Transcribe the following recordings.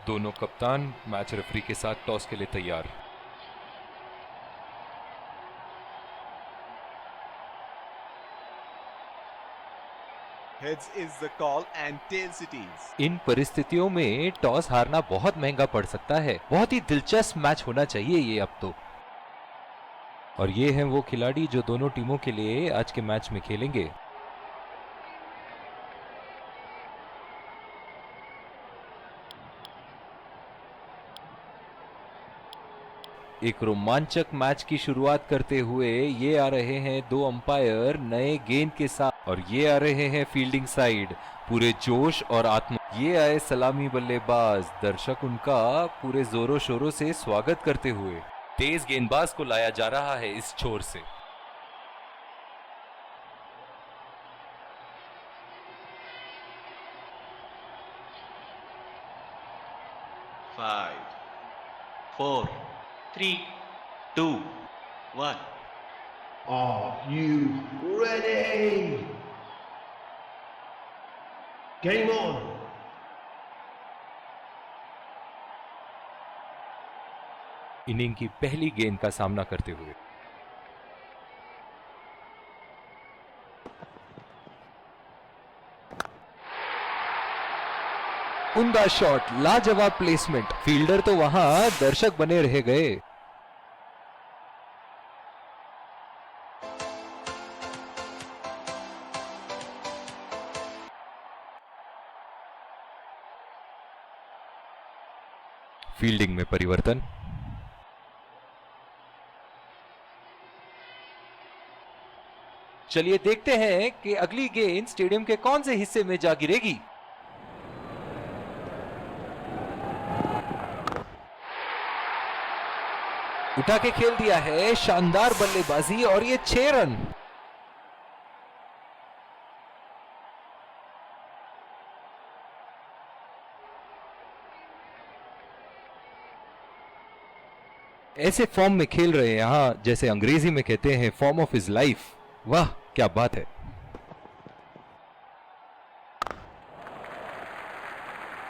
दोनों कप्तान match referee के साथ टॉस के लिए तैयार। Heads is the call and tails it is. इन परिस्थितियों में टॉस हारना बहुत महंगा पड़ सकता है। बहुत ही दिलचस्प मैच होना चाहिए ये अब तो। और ये हैं वो खिलाड़ी जो दोनों टीमों के लिए आज के मैच में खेलेंगे। एक रोमांचक मैच की शुरुआत करते हुए ये आ रहे हैं दो अंपायर नए गेंद के साथ, और ये आ रहे हैं फील्डिंग साइड पूरे जोश और आत्म। ये आए सलामी बल्लेबाज, दर्शक उनका पूरे जोरों शोरों से स्वागत करते हुए। तेज गेंदबाज को लाया जा रहा है इस छोर से। Five, 4, 3, 2, 1. Are you ready? Game on. Inning की पहली गेंद का सामना करते हुए उम्दा शॉट, लाजवाब प्लेसमेंट। फील्डर तो वहां, दर्शक बने रह गए। फील्डिंग में परिवर्तन। चलिए देखते हैं कि अगली गेंद स्टेडियम के कौन से हिस्से में जा गिरेगी। उठा के खेल दिया है, शानदार बल्लेबाजी, और ये 6 रन। ऐसे फॉर्म में खेल रहे हैं यहां, जैसे अंग्रेजी में कहते हैं फॉर्म ऑफ हिज लाइफ। वाह क्या बात है।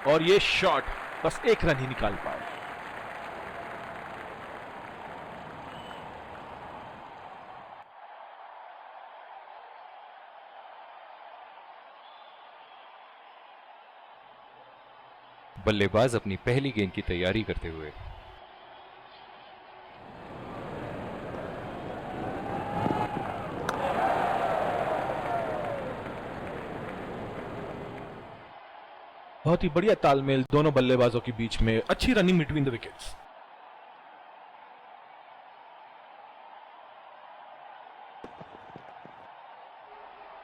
और ये शॉट बस एक रन ही निकाल पाए। बल्लेबाज अपनी पहली गेंद की तैयारी करते हुए बहुत ही बढ़िया तालमेल दोनों बल्लेबाजों के बीच में, अच्छी रनिंग बिटवीन द विकेट्स।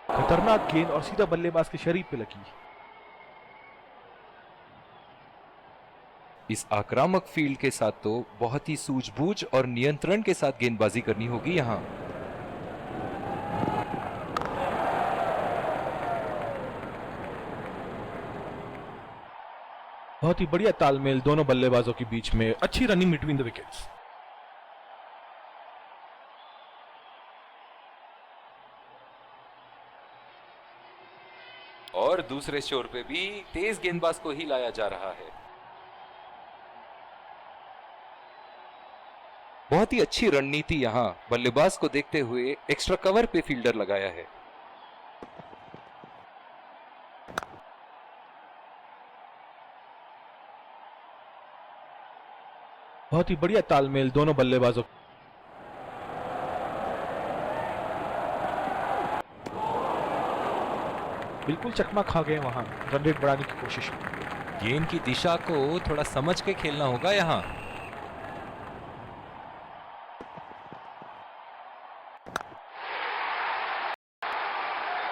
खतरनाक गेंद और सीधा बल्लेबाज के शरीर पे लगी। इस आक्रामक फील्ड के साथ तो बहुत ही सूझबूझ और नियंत्रण के साथ गेंदबाजी करनी होगी यहां। बहुत ही बढ़िया तालमेल दोनों बल्लेबाजों के बीच में, अच्छी रनिंग बिटवीन द विकेट्स। और दूसरे छोर पे भी तेज गेंदबाज को ही लाया जा रहा है। बहुत ही अच्छी रणनीति यहां, बल्लेबाज को देखते हुए एक्स्ट्रा कवर पे फील्डर लगाया है। बहुत ही बढ़िया तालमेल दोनों बल्लेबाजों। बिल्कुल चकमा खा गए वहां, रन रेट बढ़ाने की कोशिश में। गेंद की दिशा को थोड़ा समझ के खेलना होगा यहां।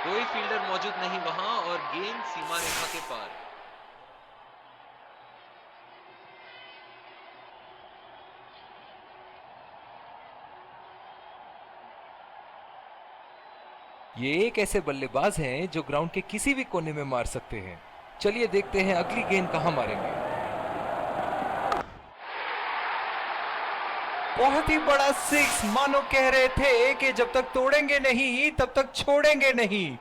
कोई फील्डर मौजूद नहीं वहां और गेंद सीमा रेखा के पार। ये एक ऐसे बल्लेबाज हैं जो ग्राउंड के किसी भी कोने में मार सकते हैं। चलिए देखते हैं अगली गेंद कहां मारेंगे। बहुत ही बड़ा सिक्स, मानो कह रहे थे कि जब तक तोड़ेंगे नहीं तब तक छोड़ेंगे नहीं।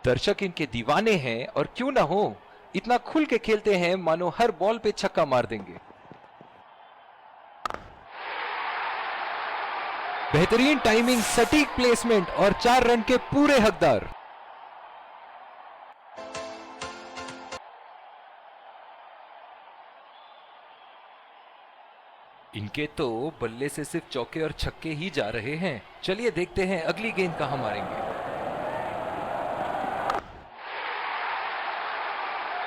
दर्शक इनके दीवाने हैं और क्यों ना हो, इतना खुल के खेलते हैं मानो हर बॉल पे छक्का मार देंगे। बेहतरीन टाइमिंग, सटीक प्लेसमेंट और 4 रन के पूरे हकदार। इनके तो बल्ले से सिर्फ चौके और छक्के ही जा रहे हैं। चलिए देखते हैं अगली गेंद कहां मारेंगे।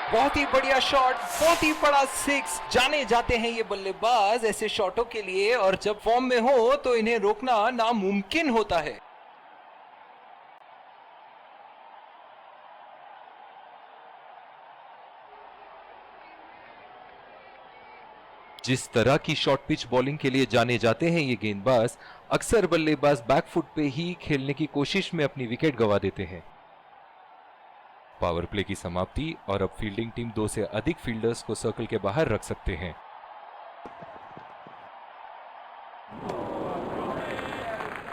बहुत ही बढ़िया शॉट, बहुत ही बड़ा 6। जाने जाते हैं ये बल्लेबाज ऐसे शॉटों के लिए, और जब फॉर्म में हो तो इन्हें रोकना नामुमकिन होता है। जिस तरह की शॉर्ट पिच बॉलिंग के लिए जाने जाते हैं ये गेंदबाज, अक्सर बल्लेबाज बैकफुट पे ही खेलने की कोशिश में अपनी विकेट गंवा देते हैं। पावर प्ले की समाप्ति, और अब फील्डिंग टीम 2 से अधिक फील्डर्स को सर्कल के बाहर रख सकते हैं।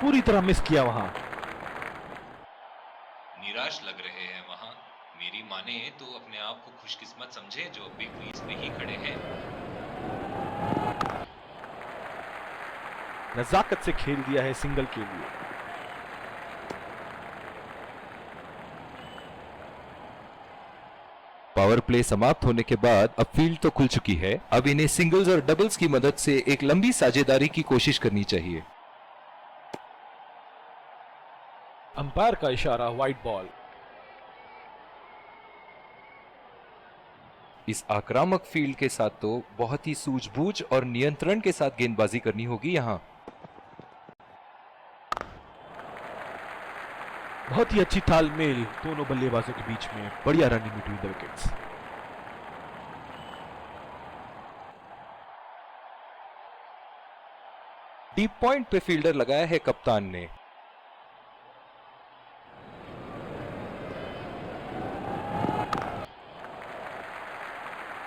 पूरी तरह मिस किया वहां। निराश लग रहे हैं वहां। मेरी माने तो अपने आप को खुशकिस्मत समझे जो बिग क्रीज पे ही खड़े हैं। नजाकत से खेल दिया है सिंगल के लिए। पावर प्ले समाप्त होने के बाद अब फील्ड तो खुल चुकी है। अब इन्हें सिंगल्स और डबल्स की मदद से एक लंबी साझेदारी की कोशिश करनी चाहिए। अंपायर का इशारा, वाइड बॉल। इस आक्रामक फील्ड के साथ तो बहुत ही सूझबूझ और नियंत्रण के साथ गेंदबाजी करनी होगी यहां। बहुत ही अच्छी तालमेल दोनों बल्लेबाजों के बीच में। बढ़िया running between the wickets. Deep point पे फील्डर लगाया है कप्तान ने।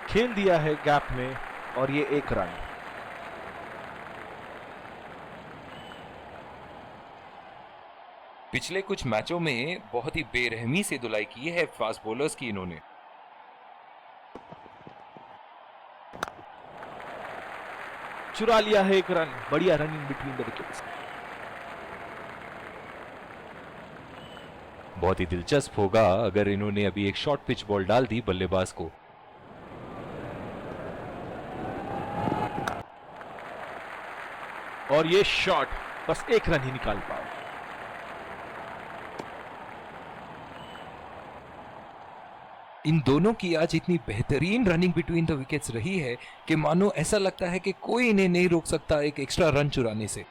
खेल दिया है गैप में, और ये 1 रन। पिछले कुछ मैचों में बहुत ही बेरहमी से धुलाई की है फास्ट बॉलर्स की इन्होंने। चुरा लिया है 1 रन। बढ़िया रनिंग बिटवीन द विकेट्स। बहुत ही दिलचस्प होगा अगर इन्होंने अभी एक शॉर्ट पिच बॉल डाल दी बल्लेबाज को। और ये शॉट बस 1 रन ही निकाल पाओ। इन दोनों की आज इतनी बेहतरीन रनिंग बिटवीन द विकेट्स रही है कि मानो ऐसा लगता है कि कोई इन्हें नहीं रोक सकता एक एक्स्ट्रा रन चुराने से।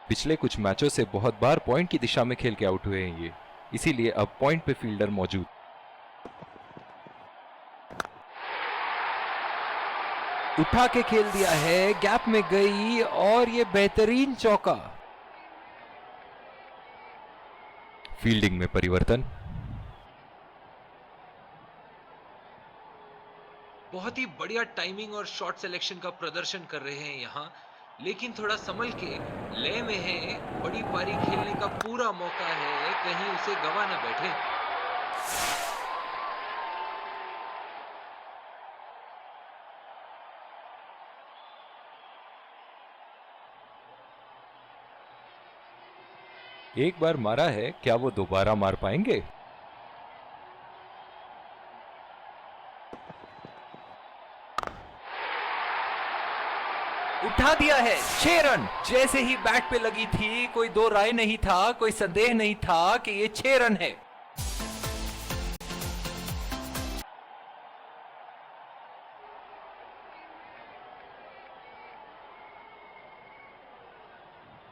पिछले कुछ मैचों से बहुत बार पॉइंट की दिशा में खेल के आउट हुए हैं ये, इसीलिए अब पॉइंट पे फील्डर मौजूद। उठा के खेल दिया है, गैप में गई, और ये बेहतरीन चौका। फील्डिंग में परिवर्तन। बहुत ही बढ़िया टाइमिंग और शॉट सिलेक्शन का प्रदर्शन कर रहे हैं यहां, लेकिन थोड़ा संभल के। लय में है, बड़ी पारी खेलने का पूरा मौका है, कहीं उसे गवा ना बैठे। एक बार मारा है, क्या वो दोबारा मार पाएंगे? उठा दिया है, 6 रन। जैसे ही बैट पे लगी थी, कोई दो राय नहीं था, कोई संदेह नहीं था कि ये 6 रन है।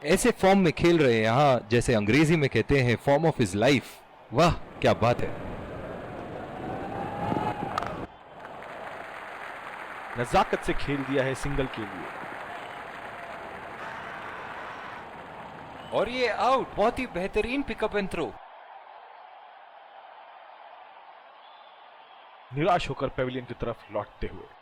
ऐसे फॉर्म में खेल रहे हैं यहां, जैसे अंग्रेजी में कहते हैं फॉर्म ऑफ हिज लाइफ। वाह क्या बात है। नजाकत से खेल दिया है सिंगल के लिए। और ये आउट। बहुत ही बेहतरीन पिकअप एंड थ्रो। निराश होकर पेविलियन की तरफ लौटते हुए।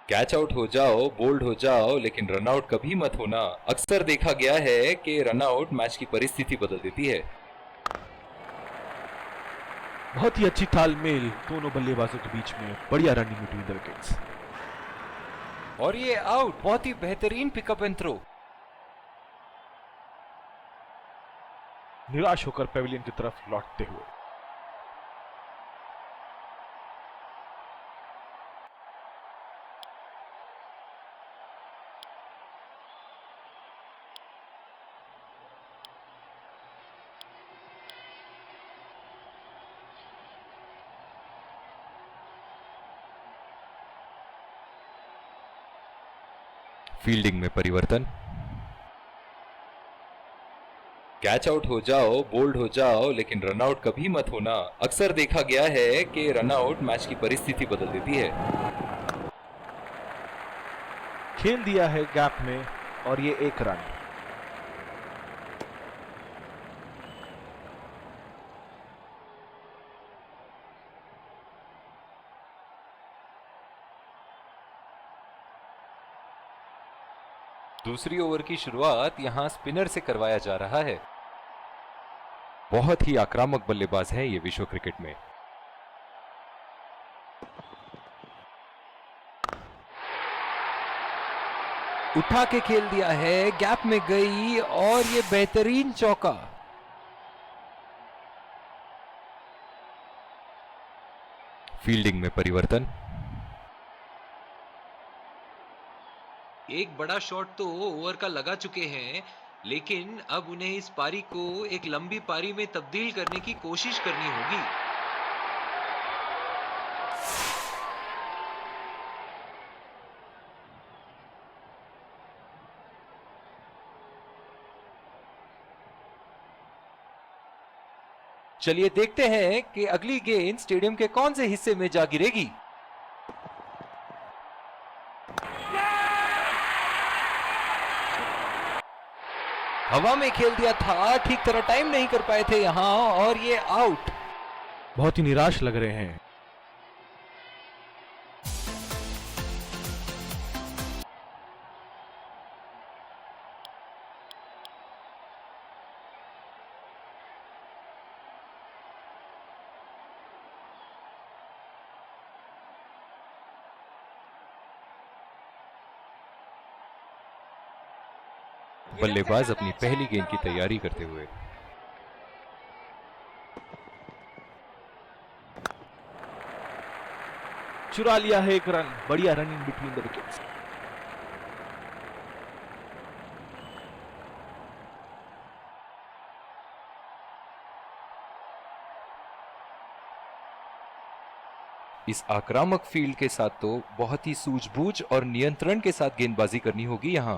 कैच आउट हो जाओ, बोल्ड हो जाओ, लेकिन रन आउट कभी मत होना। अक्सर देखा गया है कि रन आउट मैच की परिस्थिति बदल देती है। बहुत ही अच्छी तालमेल दोनों बल्लेबाजों के बीच में, बढ़िया रनिंग बिटवीन द विकेट्स। और ये आउट, बहुत ही बेहतरीन पिकअप एंड थ्रो। निराश होकर पेविलियन की तरफ लौटते हुए। फील्डिंग में परिवर्तन। कैच आउट हो जाओ, बोल्ड हो जाओ, लेकिन रन आउट कभी मत होना। अक्सर देखा गया है कि रन आउट मैच की परिस्थिति बदल देती है। खेल दिया है गैप में और ये 1 रन। दूसरी ओवर की शुरुआत यहां स्पिनर से करवाया जा रहा है। बहुत ही आक्रामक बल्लेबाज है ये विश्व क्रिकेट में। उठा के खेल दिया है, गैप में गई और ये बेहतरीन चौका। फील्डिंग में परिवर्तन। एक बड़ा शॉट तो ओवर का लगा चुके हैं, लेकिन अब उन्हें इस पारी को एक लंबी पारी में तब्दील करने की कोशिश करनी होगी। चलिए देखते हैं कि अगली गेंद स्टेडियम के कौन से हिस्से में जा गिरेगी। हवा में खेल दिया था, ठीक तरह टाइम नहीं कर पाए थे यहां और ये आउट। बहुत ही निराश लग रहे हैं। बल्लेबाज अपनी पहली गेंद की तैयारी करते हुए। चुरा लिया है 1 रन, बढ़िया रनिंग बिटवीन द विकेट्स। इस आक्रामक फील्ड के साथ तो बहुत ही सूझबूझ और नियंत्रण के साथ गेंदबाजी करनी होगी यहां।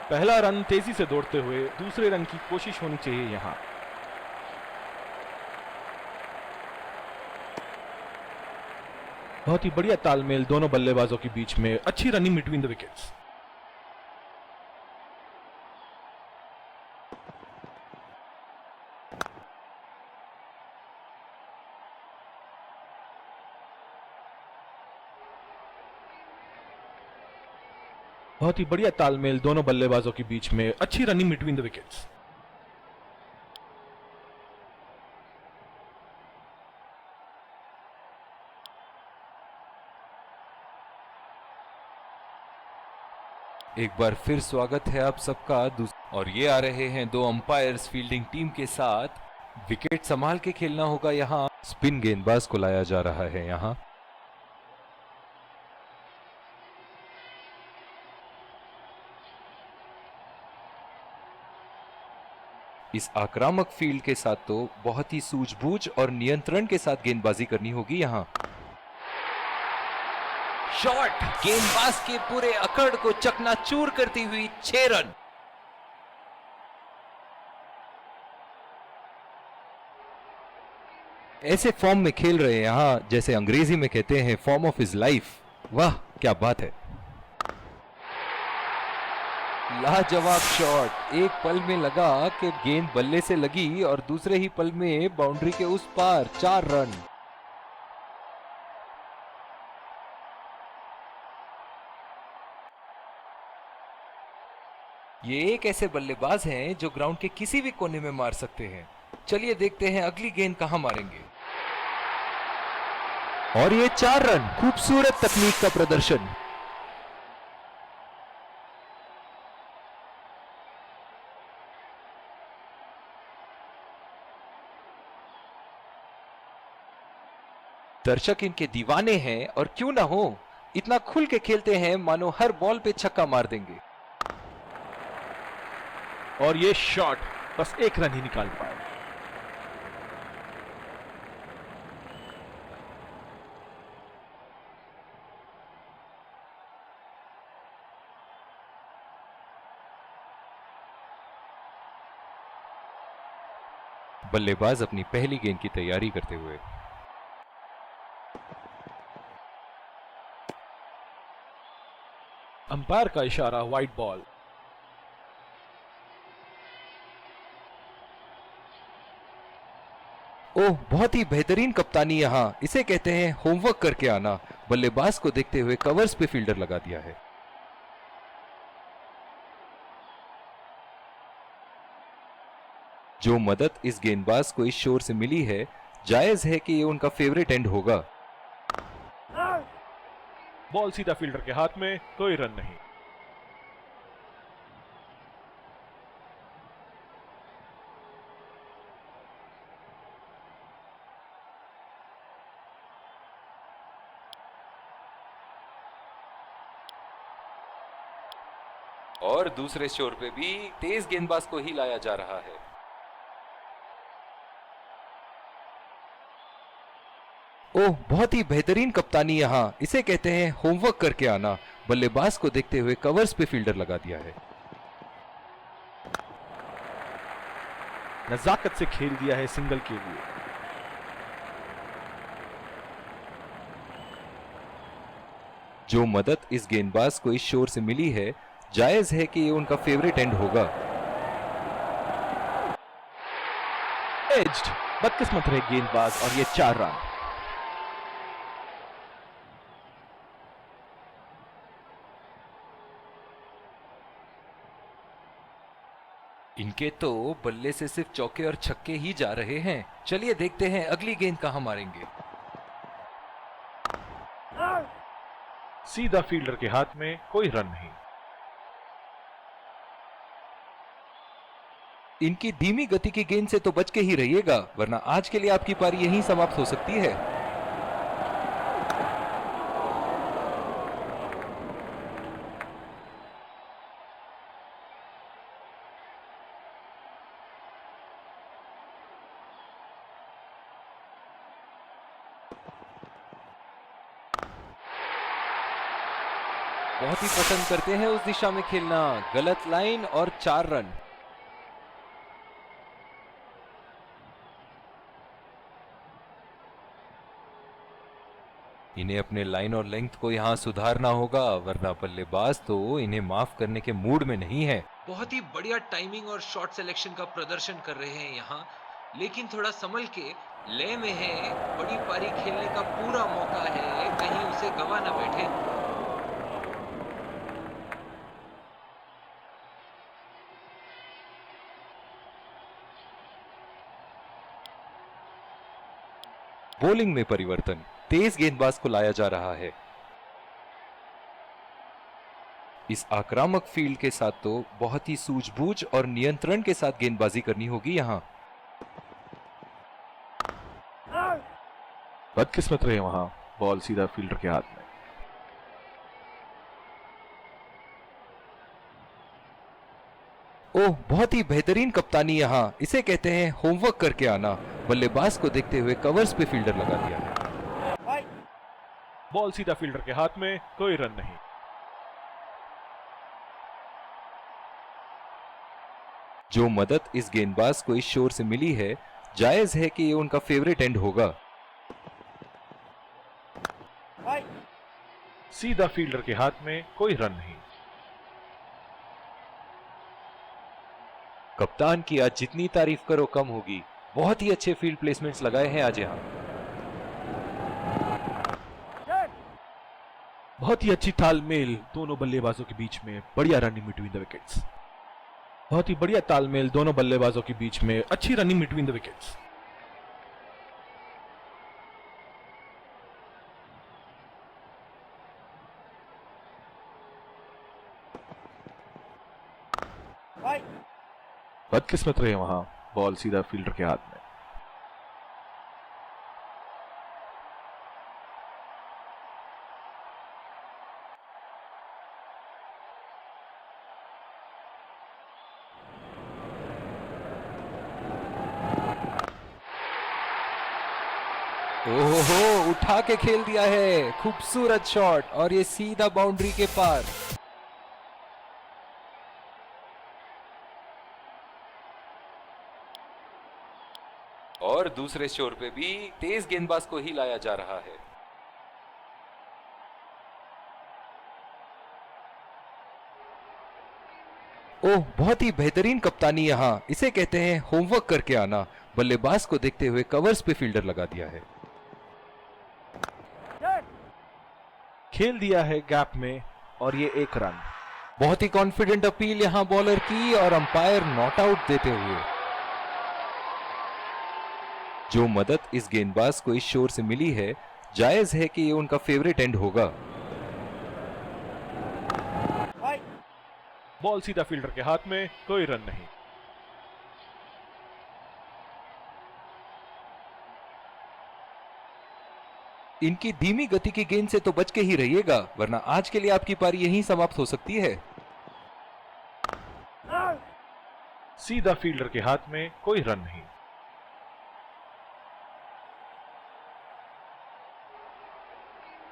पहला रन तेजी से दौड़ते हुए, दूसरे रन की कोशिश होनी चाहिए यहां। बहुत ही बढ़िया तालमेल दोनों बल्लेबाजों के बीच में, अच्छी रनिंग बिटवीन द विकेट्स। बहुत ही बढ़िया तालमेल दोनों बल्लेबाजों के बीच में, अच्छी रनिंग बिटवीन द विकेट्स। एक बार फिर स्वागत है आप सबका। और ये आ रहे हैं 2 अंपायर्स फील्डिंग टीम के साथ। विकेट संभाल के खेलना होगा यहां। स्पिन गेंदबाज को लाया जा रहा है यहां। इस आक्रामक फील्ड के साथ तो बहुत ही सूझबूझ और नियंत्रण के साथ गेंदबाजी करनी होगी यहां। शॉट, गेंदबाज के पूरे अकड़ को चकनाचूर करती हुई 6 रन। ऐसे फॉर्म में खेल रहे हैं यहां, जैसे अंग्रेजी में कहते हैं फॉर्म ऑफ हिज लाइफ। वाह क्या बात है। लाजवाब शॉट, एक पल में लगा कि गेंद बल्ले से लगी और दूसरे ही पल में बाउंड्री के उस पार 4 रन। ये एक ऐसे बल्लेबाज हैं जो ग्राउंड के किसी भी कोने में मार सकते हैं। चलिए देखते हैं अगली गेंद कहां मारेंगे। और ये 4 रन, खूबसूरत तकनीक का प्रदर्शन। दर्शक इनके दीवाने हैं और क्यों ना हो, इतना खुल के खेलते हैं मानो हर बॉल पे छक्का मार देंगे। और ये शॉट बस 1 रन ही निकाल पाए। बल्लेबाज अपनी पहली गेंद की तैयारी करते हुए। अंपायर का इशारा, वाइड बॉल। ओह, बहुत ही बेहतरीन कप्तानी यहां, इसे कहते हैं होमवर्क करके आना। बल्लेबाज को देखते हुए कवर्स पे फील्डर लगा दिया है। जो मदद इस गेंदबाज को इस शोर से मिली है, जायज है कि ये उनका फेवरेट एंड होगा। बॉल सीधा फील्डर के हाथ में, कोई रन नहीं। और दूसरे शोर पे भी तेज गेंदबाज को ही लाया जा रहा है। ओह, बहुत ही बेहतरीन कप्तानी यहां, इसे कहते हैं होमवर्क करके आना। बल्लेबाज को देखते हुए कवर्स पे फील्डर लगा दिया है। नजाकत से खेल दिया है सिंगल के लिए। जो मदद इस गेंदबाज को इस शोर से मिली है, जायज है कि ये उनका फेवरेट एंड होगा। एज्ड, बदकिस्मत रहे गेंदबाज और ये 4 रन। इनके तो बल्ले से सिर्फ चौके और छक्के ही जा रहे हैं। चलिए देखते हैं अगली गेंद कहां मारेंगे। सीधा फील्डर के हाथ में, कोई रन नहीं। इनकी धीमी गति की गेंद से तो बच के ही रहिएगा, वरना आज के लिए आपकी पारी यहीं समाप्त हो सकती है। बहुत ही पसंद करते हैं उस दिशा में खेलना। गलत लाइन और 4 रन। इन्हें अपने लाइन और लेंथ को यहां सुधारना होगा, वरना बल्लेबाज तो इन्हें माफ करने के मूड में नहीं है। बहुत ही बढ़िया टाइमिंग और शॉट सिलेक्शन का प्रदर्शन कर रहे हैं यहाँ, लेकिन थोड़ा संभल के, लय में है, बड़ी पारी खेलने का पूरा मौका है, कहीं उसे गवा न बैठे। बॉलिंग में परिवर्तन, तेज गेंदबाज को लाया जा रहा है। इस आक्रामक फील्ड के साथ तो बहुत ही सूझबूझ और नियंत्रण के साथ गेंदबाजी करनी होगी यहां। बदकिस्मत रहे वहां, बॉल सीधा फील्डर के हाथ में। ओह, बहुत ही बेहतरीन कप्तानी यहां, इसे कहते हैं होमवर्क करके आना। बल्लेबाज को देखते हुए कवर्स पे फील्डर लगा दिया है। बॉल सीधा फील्डर के हाथ में, कोई रन नहीं। जो मदद इस गेंदबाज को इस शोर से मिली है, जायज है कि ये उनका फेवरेट एंड होगा। सीधा फील्डर के हाथ में, कोई रन नहीं। कप्तान की आज जितनी तारीफ करो कम होगी। बहुत ही अच्छे फील्ड प्लेसमेंट्स लगाए हैं आज यहां। बहुत ही अच्छी तालमेल दोनों बल्लेबाजों के बीच में, बढ़िया रनिंग बिटवीन द विकेट्स। बहुत ही बढ़िया तालमेल दोनों बल्लेबाजों के बीच में, अच्छी रनिंग बिटवीन द विकेट्स। बदकिस्मत रहे वहां, बॉल सीधा फील्डर के हाथ में। ओहो, उठा के खेल दिया है, खूबसूरत शॉट और ये सीधा बाउंड्री के पार। और दूसरे छोर पे भी तेज गेंदबाज को ही लाया जा रहा है। ओह, बहुत ही बेहतरीन कप्तानी यहाँ, इसे कहते हैं होमवर्क करके आना। बल्लेबाज को देखते हुए कवर्स पे फील्डर लगा दिया है। खेल दिया है गैप में और ये 1 रन। बहुत ही कॉन्फिडेंट अपील यहां बॉलर की और अंपायर नॉट आउट देते हुए। जो मदद इस गेंदबाज को इस शोर से मिली है, जायज है कि ये उनका फेवरेट एंड होगा। बॉल सीधा फील्डर के हाथ में, कोई रन नहीं। इनकी धीमी गति की गेंद से तो बच के ही रहिएगा, वरना आज के लिए आपकी पारी यहीं समाप्त हो सकती है। सीधा फील्डर के हाथ में, कोई रन नहीं।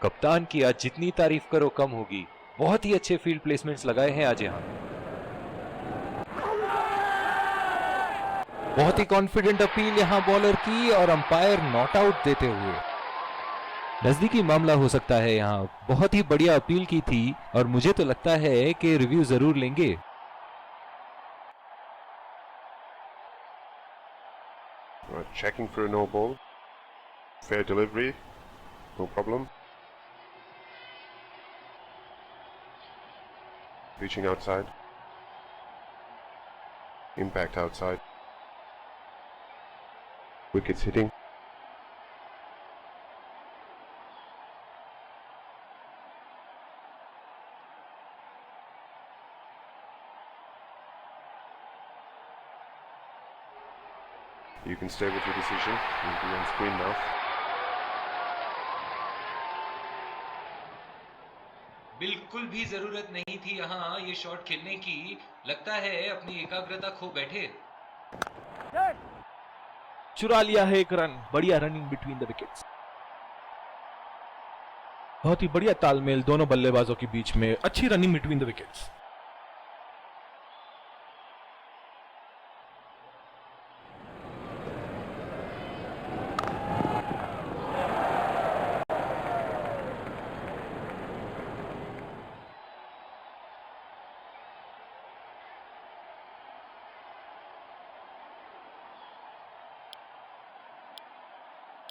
कप्तान की आज जितनी तारीफ करो कम होगी। बहुत ही अच्छे फील्ड प्लेसमेंट्स लगाए हैं आज यहां। बहुत ही कॉन्फिडेंट अपील यहां बॉलर की और अंपायर नॉट आउट देते हुए। नजदीकी मामला हो सकता है यहां। बहुत ही बढ़िया अपील की थी और मुझे तो लगता है कि रिव्यू जरूर लेंगे। Checking for a no ball. Fair delivery. No problem. Reaching outside. Impact outside. Wickets hitting. You can stay with your decision. You'll be on screen now. बिल्कुल भी जरूरत नहीं थी यहाँ ये शॉट खेलने की। लगता है अपनी एकाग्रता खो बैठे। चुरा लिया है 1 रन। बढ़िया रनिंग बिटवीन द विकेट्स। बहुत ही बढ़िया तालमेल दोनों बल्लेबाजों के बीच में, अच्छी रनिंग बिटवीन द विकेट्स।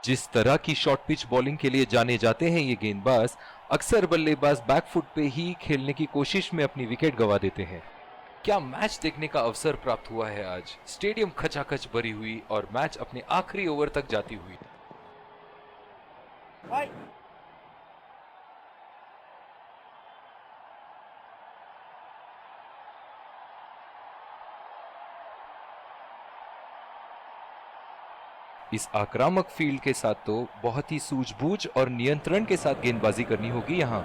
जिस तरह की शॉर्ट पिच बॉलिंग के लिए जाने जाते हैं ये गेंदबाज, अक्सर बल्लेबाज बैकफुट पे ही खेलने की कोशिश में अपनी विकेट गंवा देते हैं। क्या मैच देखने का अवसर प्राप्त हुआ है आज। स्टेडियम खचाखच भरी हुई और मैच अपने आखिरी ओवर तक जाती हुई। इस आक्रामक फील्ड के साथ तो बहुत ही सूझबूझ और नियंत्रण के साथ गेंदबाजी करनी होगी यहां।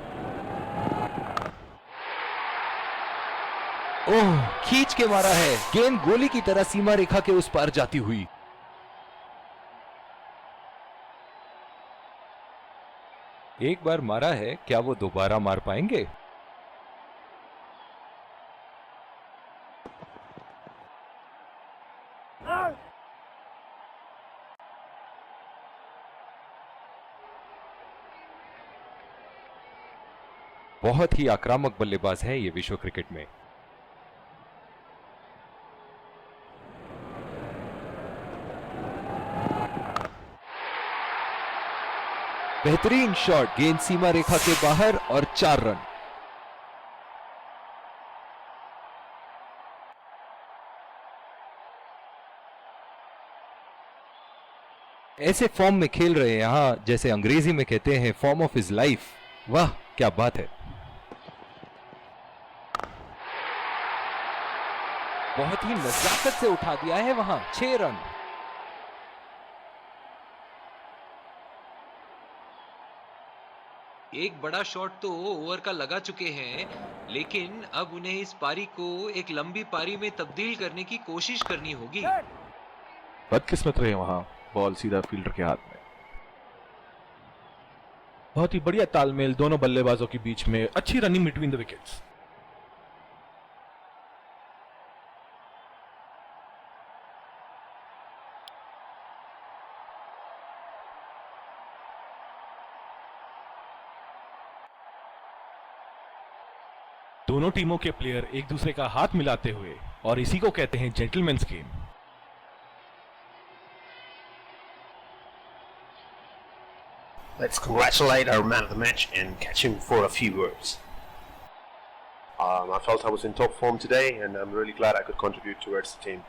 ओह, खींच के मारा है। गेंद गोली की तरह सीमा रेखा के उस पार जाती हुई। एक बार मारा है, क्या वो दोबारा मार पाएंगे? बहुत ही आक्रामक बल्लेबाज है ये विश्व क्रिकेट में। बेहतरीन शॉट, गेंद सीमा रेखा के बाहर और 4 रन। ऐसे फॉर्म में खेल रहे हैं यहाँ, जैसे अंग्रेजी में कहते हैं फॉर्म ऑफ हिज लाइफ। वाह क्या बात है। बहुत ही नजाकत से उठा दिया है वहां, 6 रन। एक बड़ा शॉट तो ओवर का लगा चुके हैं, लेकिन अब उन्हें इस पारी को एक लंबी पारी में तब्दील करने की कोशिश करनी होगी। बदकिस्मत रहे वहां, बॉल सीधा फील्डर के हाथ में। बहुत ही बढ़िया तालमेल दोनों बल्लेबाजों के बीच में, अच्छी रनिंग बिटवीन द विकेट्स। दोनों टीमों के प्लेयर एक दूसरे का हाथ मिलाते हुए, और इसी को कहते हैं gentleman's game. Let's congratulate our man of the match and catch him for a few words. I felt I was in top form today, and I'm really glad I could contribute towards the team.